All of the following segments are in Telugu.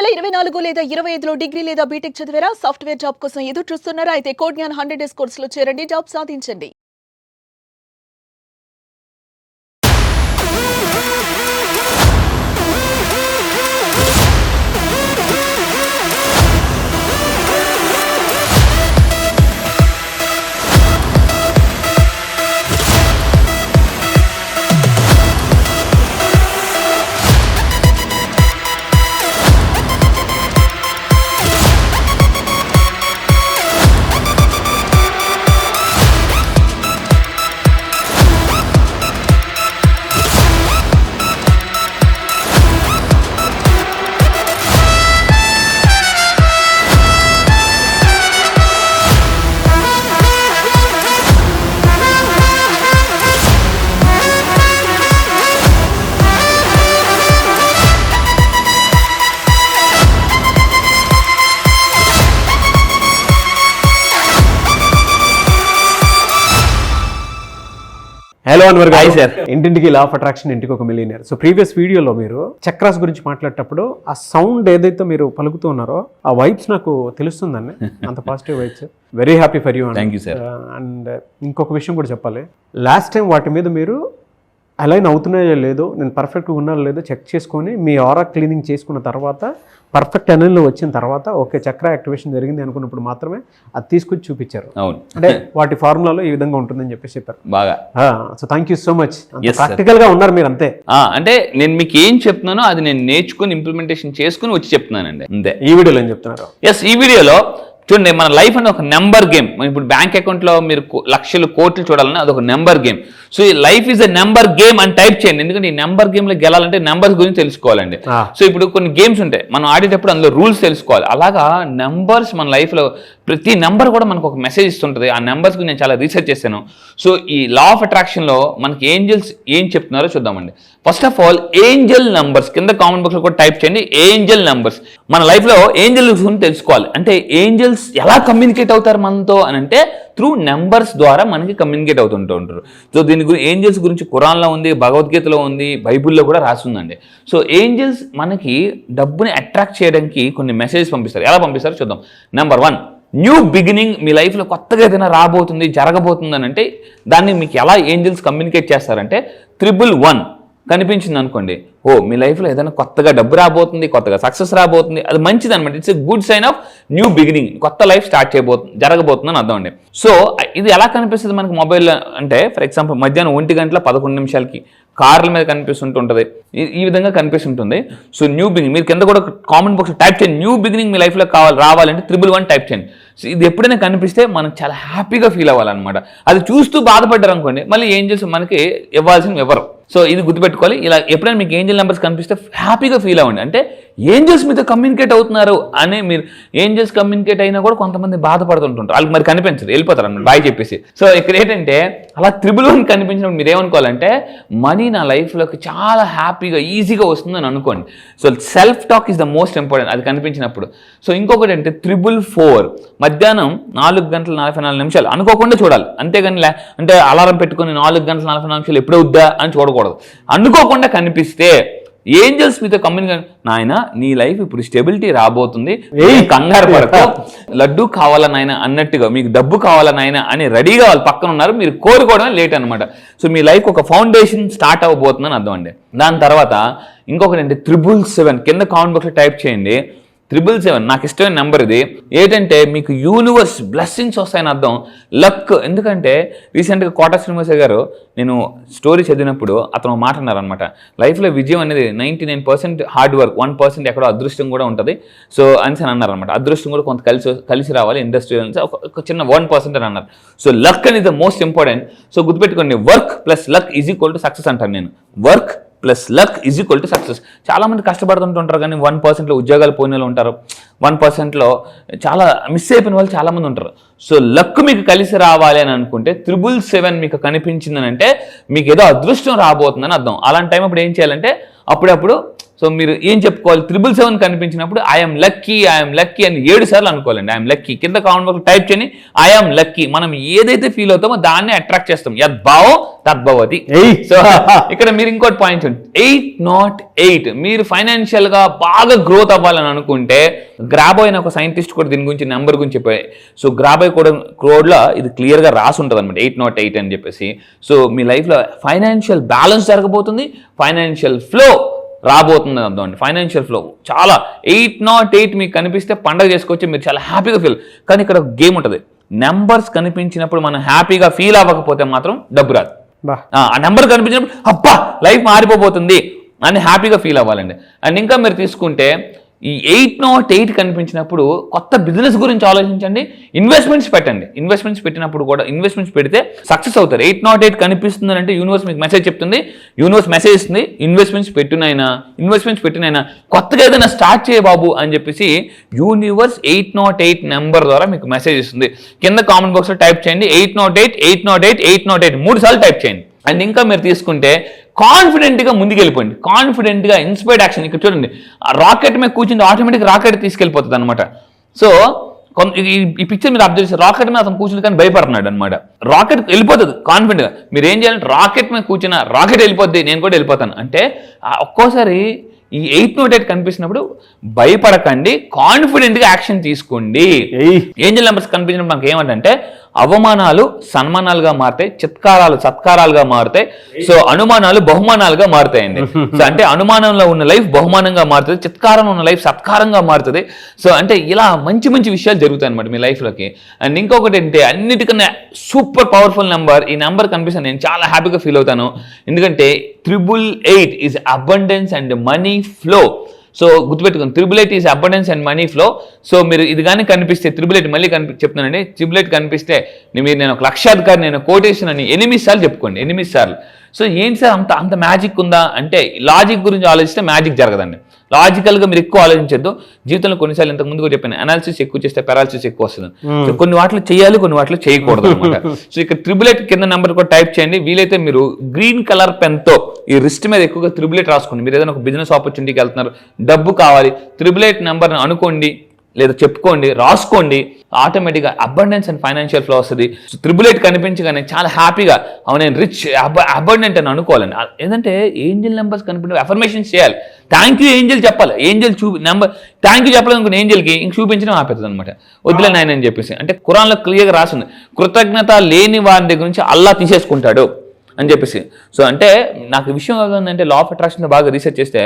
2024 లేదా 25లో డిగ్రీ లేదా బీటెక్ చదివారా? సాఫ్ట్వేర్ జాబ్ కోసం ఎదురు చూస్తున్నారా? అయితే కోడ్ జ్ఞాన్ 100 డేస్ కోర్సులో చేరండి, జాబ్ సాధించండి. హలో అన్వర్ గారు, సార్ ఇంటింటికి లా ఆఫ్ అట్రాక్షన్, ఇంటికి ఒక మిలియనర్. సో ప్రీవియస్ వీడియోలో మీరు చక్రాస్ గురించి మాట్లాడేటప్పుడు ఆ సౌండ్ ఏదైతే మీరు పలుకుతూ ఉన్నారో ఆ వైబ్స్ నాకు తెలుస్తుందండి, అంత positive vibes. Very happy for you. Thank you sir. And ఇంకొక విషయం కూడా చెప్పాలి, లాస్ట్ టైం వాటి మీద మీరు అలైన్ అవుతున్నాయో లేదో, నేను పర్ఫెక్ట్గా ఉన్నారో లేదో చెక్ చేసుకొని మీ ఆరా క్లీనింగ్ చేసుకున్న తర్వాత పర్ఫెక్ట్ అలైన్లో వచ్చిన తర్వాత ఓకే చక్ర యాక్టివేషన్ జరిగింది అనుకున్నప్పుడు మాత్రమే అది తీసుకొచ్చి చూపించారు. అవును, అంటే వాటి ఫార్ములాలో ఈ విధంగా ఉంటుందని చెప్పేసి చెప్పారు బాగా. So thank you so much. Practical గా ఉన్నారు మీరు, అంతే. అంటే నేను మీకు ఏం చెప్తున్నానో అది నేను నేర్చుకుని ఇంప్లిమెంటేషన్ చేసుకుని వచ్చి చెప్తున్నానండి, అంతే. ఈ వీడియోలో ఏం చెప్తున్నారు? ఎస్, ఈ వీడియోలో చూడండి, మన లైఫ్ అంటే ఒక నెంబర్ గేమ్. ఇప్పుడు బ్యాంక్ అకౌంట్లో మీరు లక్షలు కోట్లు చూడాలన్నా అది ఒక నెంబర్ గేమ్. సో ఈ life is a number game అని టైప్ చేయండి, ఎందుకంటే ఈ నెంబర్ గేమ్లో గెలాలంటే నెంబర్స్ గురించి తెలుసుకోవాలండి. సో ఇప్పుడు కొన్ని గేమ్స్ ఉంటాయి, మనం ఆడేటప్పుడు అందులో రూల్స్ తెలుసుకోవాలి. అలాగా నెంబర్స్ మన లైఫ్లో ప్రతి నెంబర్ కూడా మనకు ఒక మెసేజ్ ఇస్తుంటుంది. ఆ నెంబర్స్ గురించి నేను చాలా రీసెర్చ్ చేశాను. సో ఈ లా ఆఫ్ అట్రాక్షన్లో మనకి ఏంజల్స్ ఏం చెప్తున్నారో చూద్దామండి. First of all, Angel numbers కింద కామెంట్ బాక్స్లో కూడా టైప్ చేయండి. ఏంజల్ నంబర్స్ మన లైఫ్లో ఏంజల్స్ గురించి తెలుసుకోవాలి. అంటే ఏంజల్స్ ఎలా కమ్యూనికేట్ అవుతారు మనతో అని అంటే త్రూ నెంబర్స్ ద్వారా మనకి కమ్యూనికేట్ అవుతుంటూ ఉంటారు. సో దీని గురించి ఏంజల్స్ గురించి ఖురాన్లో ఉంది, భగవద్గీతలో ఉంది, బైబుల్లో కూడా రాస్తుందండి. సో ఏంజల్స్ మనకి డబ్బుని అట్రాక్ట్ చేయడానికి కొన్ని మెసేజెస్ పంపిస్తారు. ఎలా పంపిస్తారో చూద్దాం. Number 1, new beginning. మీ లైఫ్లో కొత్తగా ఏదైనా రాబోతుంది, జరగబోతుంది అని అంటే దాన్ని మీకు ఎలా ఏంజల్స్ కమ్యూనికేట్ చేస్తారంటే 111 కనిపించింది అనుకోండి, ఓ మీ లైఫ్లో ఏదైనా కొత్తగా డబ్బు రాబోతుంది, కొత్తగా సక్సెస్ రాబోతుంది, అది మంచిది అనమాట. It's a good sign of new beginning, కొత్త లైఫ్ స్టార్ట్ జరగబోతుంది అని అర్థం అండి. సో ఇది ఎలా కనిపిస్తుంది మనకి మొబైల్లో అంటే, ఫర్ ఎగ్జాంపుల్ మధ్యాహ్నం 1:11 కార్ల మీద కనిపిస్తుంటుంది, ఈ విధంగా కనిపిస్తుంటుంది. సో న్యూ బిగినింగ్ మీరు కింద కూడా కామెంట్ బాక్స్ టైప్ చేయండి, న్యూ బిగినింగ్ మీ లైఫ్లో రావాలంటే 111 టైప్ చేయండి. సో ఇది ఎప్పుడైనా కనిపిస్తే మనం చాలా హ్యాపీగా ఫీల్ అవ్వాలన్నమాట. అది చూస్తూ బాధపడ్డారు అనుకోండి, మళ్ళీ ఏంజల్స్ మనకి ఇవ్వాల్సిన ఎవరు. సో ఇది గుర్తుపెట్టుకోవాలి. ఇలా ఎప్పుడైనా మీకు ఏంజల్ నెంబర్స్ కనిపిస్తే హ్యాపీగా ఫీల్ అవ్వండి. అంటే ఏంజల్స్ మీతో కమ్యూనికేట్ అవుతున్నారు అని. మీరు ఏంజల్స్ కమ్యూనికేట్ అయినా కూడా కొంతమంది బాధపడుతుంటుంటారు, వాళ్ళకి మరి కనిపించదు, వెళ్ళిపోతారు అన్నమాట బాయ్ చెప్పేసి. సో ఇక్కడ ఏంటంటే అలా 111 కనిపించినప్పుడు మీరు ఏమనుకోవాలంటే మనీ నా లైఫ్లోకి చాలా హ్యాపీగా ఈజీగా వస్తుందని అనుకోండి. So self talk is the most important అది కనిపించినప్పుడు. సో ఇంకొకటి అంటే 444 మధ్యాహ్నం 4:44 అనుకోకుండా చూడాలి. అంతేగాని అంటే అలారం పెట్టుకుని 4:44 ఎప్పుడో వద్దా అని చూడకూడదు. అనుకోకుండా కనిపిస్తే ఏంజల్స్ మీతో కమ్యూనికేట్, నాయన నీ లైఫ్ ఇప్పుడు స్టెబిలిటీ రాబోతుంది, కంగారు పడకు, లడ్డు కావాలా నాయన అన్నట్టుగా, మీకు డబ్బు కావాలా నాయన అని రెడీగా వాళ్ళు పక్కన ఉన్నారు, మీరు కోరుకోవడమే లేట్ అనమాట. సో మీ లైఫ్ ఒక ఫౌండేషన్ స్టార్ట్ అవ్వబోతుందని అర్థం అండి. దాని తర్వాత ఇంకొకటి అంటే 777 కింద కామెంట్ బాక్స్లో టైప్ చేయండి. 777 నాకు ఇష్టమైన నెంబర్ ఇది. ఏంటంటే మీకు యూనివర్స్ బ్లెస్సింగ్స్ వస్తాయని అర్థం, లక్. ఎందుకంటే రీసెంట్గా కోట శ్రీనివాస గారు నేను స్టోరీ చదివినప్పుడు అతను మాట అన్నారనమాట, లైఫ్లో విజయం అనేది 99% హార్డ్ వర్క్, 1% ఎక్కడో అదృష్టం కూడా ఉంటుంది. సో అని అన్నారనమాట. అదృష్టం కూడా కొంత కలిసి రావాలి, ఇండస్ట్రీ ఒక చిన్న 1% అని అన్నారు. సో లక్ అనేది ద మోస్ట్ ఇంపార్టెంట్. సో గుర్తుపెట్టుకోండి, work plus luck is equal to success అంటాను నేను. Work plus luck is equal to success. చాలామంది కష్టపడుతుంటుంటారు కానీ 1%లో ఉద్యోగాలు పోయిన వాళ్ళు ఉంటారు, 1%లో చాలా మిస్ అయిపోయిన వాళ్ళు చాలామంది ఉంటారు. సో లక్ మీకు కలిసి రావాలి అని అనుకుంటే 777 మీకు కనిపించిందని అంటే మీకు ఏదో అదృష్టం రాబోతుందని అర్థం. అలాంటి టైం అప్పుడు ఏం చేయాలంటే అప్పుడప్పుడు సో మీరు ఏం చెప్పుకోవాలి? 777 కనిపించినప్పుడు ఐఎమ్ లక్కీ అని 7 సార్లు అనుకోవాలండి. I'm lucky. కింద కామెంట్ బాక్స్ టైప్ చేయండి ఐఎమ్ లక్కీ. మనం ఏదైతే ఫీల్ అవుతామో దాన్ని అట్రాక్ట్ చేస్తాం. యద్భావో తద్భవతి. సో ఇక్కడ మీరు ఇంకోటి పాయింట్ 8 not 8. మీరు ఫైనాన్షియల్ గా బాగా గ్రోత్ అవ్వాలని అనుకుంటే గ్రాబో అయిన ఒక సైంటిస్ట్ కూడా దీని గురించి నెంబర్ గురించి చెప్పాయి. సో గ్రాబో కూడా కోడ్లో ఇది క్లియర్ గా రాసి ఉంటుంది అనమాట 8 not 8 అని చెప్పేసి. సో మీ లైఫ్ లో ఫైనాన్షియల్ బ్యాలెన్స్ జరగబోతుంది, ఫైనాన్షియల్ ఫ్లో రాబోతుంది అర్థం. ఫైనాన్షియల్ ఫ్లో చాలా 8 not 8 మీకు కనిపిస్తే పండగ చేసుకోవచ్చు, మీరు చాలా హ్యాపీగా ఫీల్. కానీ ఇక్కడ గేమ్ ఉంటుంది. నెంబర్స్ కనిపించినప్పుడు మనం హ్యాపీగా ఫీల్ అవ్వకపోతే మాత్రం డబ్బు రాదు. ఆ నెంబర్ కనిపించినప్పుడు అబ్బా లైఫ్ మారిపోతుంది అని హ్యాపీగా ఫీల్ అవ్వాలండి. అండ్ ఇంకా మీరు తీసుకుంటే ఈ 8 not 8 కనిపించినప్పుడు కొత్త బిజినెస్ గురించి ఆలోచించండి, ఇన్వెస్ట్మెంట్స్ పెట్టండి. ఇన్వెస్ట్మెంట్స్ పెట్టినప్పుడు కూడా ఇన్వెస్ట్మెంట్స్ పెడితే సక్సెస్ అవుతారు. 8 not 8 కనిపిస్తుంది అంటే యూనివర్స్ మీకు మెసేజ్ చెప్తుంది, యూనివర్స్ మెసేజ్ ఇస్తుంది ఇన్వెస్ట్మెంట్స్ పెట్టినైనా కొత్తగా ఏదైనా స్టార్ట్ చేయ బాబు అని చెప్పేసి యూనివర్స్ 8 not 8 నెంబర్ ద్వారా మీకు మెసేజ్ ఇస్తుంది. కింద కామెంట్ బాక్స్లో టైప్ చేయండి 8 not 8 8 not 8 8 not 8 3 సార్లు టైప్ చేయండి. అండ్ ఇంకా మీరు తీసుకుంటే కాన్ఫిడెంట్గా ముందుకెళ్ళిపోండి, కాన్ఫిడెంట్గా ఇన్స్పైర్డ్ యాక్షన్. ఇక్కడ చూడండి రాకెట్ మీద కూర్చుంటే ఆటోమేటిక్ రాకెట్ తీసుకెళ్ళిపోతుంది అనమాట. సో ఈ పిక్చర్ మీరు అబ్జర్వ్ చేస్తే రాకెట్ మీద అతను కూర్చుని కానీ భయపడుతున్నాడు అనమాట. రాకెట్ వెళ్ళిపోతుంది కాన్ఫిడెంట్గా. మీరు ఏం చేయాలంటే రాకెట్ మీద కూర్చున్న రాకెట్ వెళ్ళిపోద్ది, నేను కూడా వెళ్ళిపోతాను అంటే ఒక్కోసారి ఈ 8 not 8 కనిపించినప్పుడు భయపడకండి, కాన్ఫిడెంట్గా యాక్షన్ తీసుకోండి. ఏంజల్ నెంబర్స్ కనిపించినప్పుడు మనకి ఏమంటే అవమానాలు సన్మానాలుగా మారుతాయి, చిత్కారాలు సత్కారాలుగా మారుతాయి, సో అనుమానాలు బహుమానాలుగా మారుతాయండి. సో అంటే అనుమానంలో ఉన్న లైఫ్ బహుమానంగా మారుతుంది, చిత్కారంలో ఉన్న లైఫ్ సత్కారంగా మారుతుంది. సో అంటే ఇలా మంచి మంచి విషయాలు జరుగుతాయి అనమాట మీ లైఫ్లోకి. అండ్ ఇంకొకటి ఏంటంటే అన్నిటికన్నా సూపర్ పవర్ఫుల్ నెంబర్, ఈ నెంబర్ కనిపిస్తే నేను చాలా హ్యాపీగా ఫీల్ అవుతాను. ఎందుకంటే 888 is abundance and money flow. So గుర్తుపెట్టుకోండి 888 is abundance and money flow. So మీరు ఇది కానీ కనిపిస్తే 888 మళ్ళీ చెప్తున్నానండి 888 కనిపిస్తే నేను ఒక లక్షాధికారి, నేను కోటేషన్ అని 8 సార్లు చెప్పుకోండి, 8 సార్లు. సో ఏంటి సార్ అంత మ్యాజిక్ ఉందా అంటే లాజిక్ గురించి ఆలోచిస్తే మ్యాజిక్ జరగదండి. లాజికల్గా మీరు ఎక్కువ ఆలోచించద్దు. జీవితంలో కొన్నిసార్లు ఇంతకు ముందు కూడా చెప్పాను అనాలిసిస్ ఎక్కువ చేస్తే పెరాలిసిస్ ఎక్కువ వస్తుంది. సో కొన్ని వాటిలో చేయాలి, కొన్ని వాటిలో చేయకూడదు అనమాట. సో ఇక్కడ 888 కింద నెంబర్ కూడా టైప్ చేయండి. వీలైతే మీరు గ్రీన్ కలర్ పెన్తో ఈ రిస్ట్ మీద ఎక్కువగా 888 రాసుకోండి. మీరు ఏదైనా ఒక బిజినెస్ ఆపర్చునిటీకి వెళ్తున్నారు, డబ్బు కావాలి, 888 నెంబర్ని అనుకోండి లేదా చెప్పుకోండి, రాసుకోండి, ఆటోమేటిక్గా అబండెన్స్ అండ్ ఫైనాన్షియల్ ఫ్లో వస్తుంది. సో 888 కనిపించగానే చాలా హ్యాపీగా అవును నేను రిచ్ అబండెంట్ అని అనుకోవాలండి. ఏంటంటే ఏంజల్ నెంబర్స్ కనిపించి అఫర్మేషన్స్ చేయాలి, థ్యాంక్ యూ ఏంజల్ చెప్పాలి. ఏంజల్ నెంబర్ థ్యాంక్ యూ చెప్పాలనుకున్న ఏంజల్కి ఇంక చూపించడం ఆపేస్తుంది అనమాట, వద్దులే నాయన అని చెప్పేసి. అంటే ఖురాన్లో క్లియర్గా రాసింది కృతజ్ఞత లేని వారి దగ్గర నుంచి అల్లా తీసేసుకుంటాడు అని చెప్పేసి. సో అంటే నాకు విషయం ఏంటంటే లా ఆఫ్ అట్రాక్షన్ బాగా రీసెర్చ్ చేస్తే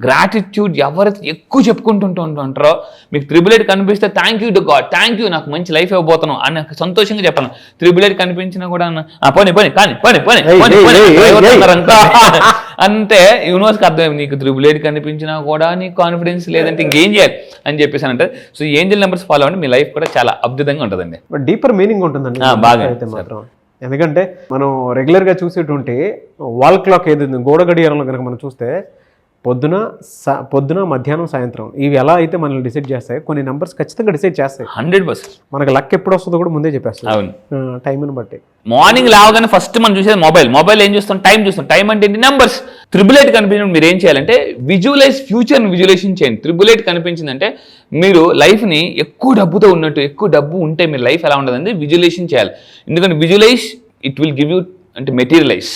గ్రాటిట్యూడ్ ఎవరైతే ఎక్కువ చెప్పుకుంటుంటారో మీకు 888 కనిపిస్తే thank you to God, thank you నాకు మంచి లైఫ్ ఇవ్వబోతున్నాను అని సంతోషంగా చెప్పాను. 888 కనిపించినా కూడా అంటే యూనివర్స్కి అర్థమైంది నీకు 888 కనిపించినా కూడా నీకు కాన్ఫిడెన్స్ లేదంటే ఇంకేం చేయాలి అని చెప్పేసి అంటే. సో ఏంజల్ నెంబర్స్ ఫాలో అవ్వండి, మీ లైఫ్ కూడా చాలా అద్భుతంగా ఉంటుందండి. డీపర్ మీనింగ్ ఉంటుందండి బాగా అయితే మాత్రం. ఎందుకంటే మనం రెగ్యులర్గా చూసేటువంటి వాల్ క్లాక్ ఏదైతే గోడ గడియారంలో కనుక మనం చూస్తే పొద్దున మధ్యాహ్నం సాయంత్రం ఇవి ఎలా అయితే మనల్ని డిసైడ్ చేస్తాయి, కొన్ని నెంబర్స్ ఖచ్చితంగా డిసైడ్ చేస్తాయి. 100% మనకి లక్ ఎప్పుడు వస్తుందో కూడా ముందే చెప్పేస్తాం. అవును, టైంని బట్టి. మార్నింగ్ లేవగానే ఫస్ట్ మనం చూసేది మొబైల్ ఏం చూస్తాం, టైం అంటే ఏంటి, నెంబర్స్. 888 కనిపించినప్పుడు మీరు ఏం చేయాలంటే విజువలైజ్ ఫ్యూచర్ని విజువలైజేషన్ చేయండి. 888 కనిపించిందంటే మీరు లైఫ్ని ఎక్కువ డబ్బుతో ఉన్నట్టు, ఎక్కువ డబ్బు ఉంటే మీరు లైఫ్ ఎలా ఉండదంటే విజువలైజేషన్ చేయాలి. ఎందుకంటే visualize it will give you అంటే మెటీరియలైజ్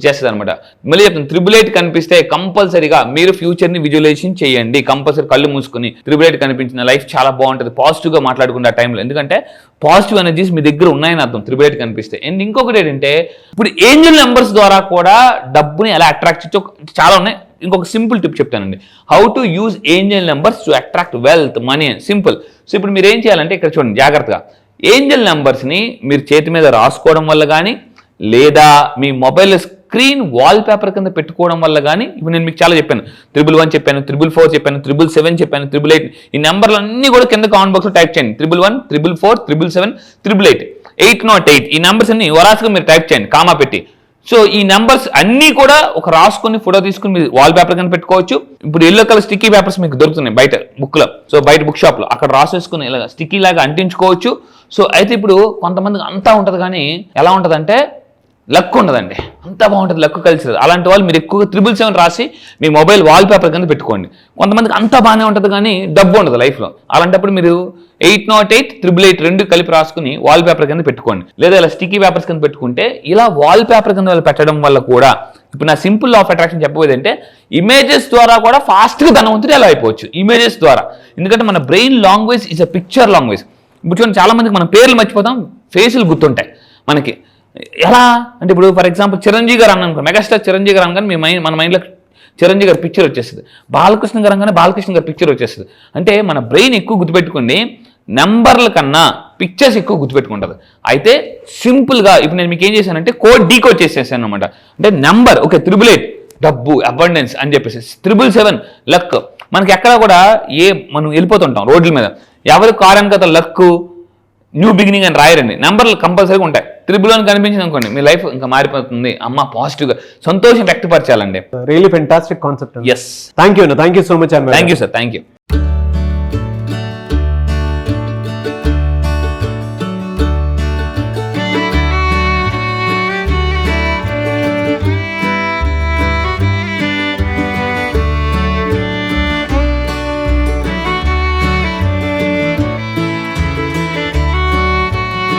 చేస్తుంది అనమాట. మళ్ళీ చెప్తాను 888 కనిపిస్తే కంపల్సరీగా మీరు ఫ్యూచర్ని విజువలైజేషన్ చేయండి. కంపల్సరీ కళ్ళు మూసుకుని 888 కనిపించిన లైఫ్ చాలా బాగుంటుంది, పాజిటివ్గా మాట్లాడుకుంటే ఆ టైంలో. ఎందుకంటే పాజిటివ్ ఎనర్జీస్ మీ దగ్గర ఉన్నాయని అర్థం 888 కనిపిస్తే. అండ్ ఇంకొకటి ఏంటంటే ఇప్పుడు ఏంజల్ నెంబర్స్ ద్వారా కూడా డబ్బుని ఎలా అట్రాక్ట్ చేయొచ్చో చాలా ఉన్నాయి. ఇంకొక సింపుల్ టిప్ చెప్తానండి, how to use Angel numbers to attract wealth, money అని సింపుల్. సో ఇప్పుడు మీరు ఏం చేయాలంటే ఇక్కడ చూడండి జాగ్రత్తగా, ఏంజల్ నెంబర్స్ని మీరు చేతి మీద రాసుకోవడం వల్ల కానీ లేదా మీ మొబైల్ స్క్రీన్ వాల్ పేపర్ కింద పెట్టుకోవడం వల్ల కానీ, ఇప్పుడు నేను మీకు చాలా చెప్పాను 111 చెప్పాను, 444 చెప్పాను, 777 చెప్పాను, 888 ఈ నెంబర్లు అన్నీ కూడా కింద కామెంట్ బాక్స్లో టైప్ చేయండి. 111, 444, 777, 888, 8 not 8 ఈ నెంబర్స్ అన్ని వరాసుగా మీరు టైప్ చేయండి కామా పెట్టి. సో ఈ నెంబర్స్ అన్నీ కూడా ఒక రాసుకొని ఫోటో తీసుకుని మీరు వాల్ పేపర్ కింద పెట్టుకోవచ్చు. ఇప్పుడు ఎల్లో కలర్ స్టిక్కీ పేపర్స్ మీకు దొరుకుతున్నాయి బయట బుక్లో, సో బయట బుక్ షాప్లో అక్కడ రాసేసుకుని ఇలా స్టిక్కీ లాగా అంటించుకోవచ్చు. సో అయితే ఇప్పుడు కొంతమందికి అంతా ఉంటుంది కానీ ఎలా ఉంటుందంటే లక్ ఉండదండి, అంత బాగుంటుంది లక్ కలిసి. అలాంటి వాళ్ళు మీరు ఎక్కువగా 777 రాసి మీ మొబైల్ వాల్ పేపర్ కింద పెట్టుకోండి. కొంతమందికి అంత బాగానే ఉంటుంది కానీ డబ్బు ఉండదు లైఫ్లో. అలాంటప్పుడు మీరు 808 888 రెండు కలిపి రాసుకుని వాల్ పేపర్ కింద పెట్టుకోండి. లేదా ఇలా స్టిక్కీ పేపర్స్ కింద పెట్టుకుంటే ఇలా వాల్ పేపర్ కింద వాళ్ళు పెట్టడం వల్ల కూడా, ఇప్పుడు నా సింపుల్ లా ఆఫ్ అట్రాక్షన్ చెప్పబోయేది అంటే ఇమేజెస్ ద్వారా కూడా ఫాస్ట్గా ధనవంతుడు ఎలా అయిపోవచ్చు ఇమేజెస్ ద్వారా. ఎందుకంటే మన brain language is a picture language. ఇప్పుడు చూడండి, చాలా మందికి మన పేర్లు మర్చిపోతాం, ఫేసులు గుర్తుంటాయి మనకి. ఎలా అంటే ఇప్పుడు ఫర్ ఎగ్జాంపుల్ చిరంజీవి గారు అన్నాను, మెగాస్టార్ చిరంజీవి గారు అనగానే మన మైండ్లో చిరంజీవి గారి పిక్చర్ వచ్చేస్తుంది. బాలకృష్ణ గారు అనగానే బాలకృష్ణ గారి పిక్చర్ వచ్చేస్తుంది. అంటే మన బ్రెయిన్ ఎక్కువ గుర్తుపెట్టుకోండి, నెంబర్ల కన్నా పిక్చర్స్ ఎక్కువ గుర్తుపెట్టుకుంటుంది. అయితే సింపుల్గా ఇప్పుడు నేను మీకు ఏం చేశానంటే కోడ్ డీకోడ్ చేసేసాను అనమాట. అంటే నెంబర్ ఓకే 888 డబ్బు అబండెన్స్ అని చెప్పేసి, 777 లక్. మనకి ఎక్కడ కూడా మనం వెళ్ళిపోతుంటాం రోడ్ల మీద, ఎవరి కారు వెనక లక్ న్యూ బిగినింగ్ అని రాయరండి, నెంబర్లు కంపల్సరీగా ఉంటాయి. 3 కనిపించింది అనుకోండి మీ లైఫ్ ఇంకా మారిపోతుంది. అమ్మ పాజిటివ్గా సంతోషం వ్యక్తపరచాలండి. Really fantastic concept. Yes, thank you so much. Thank you sir, thank you.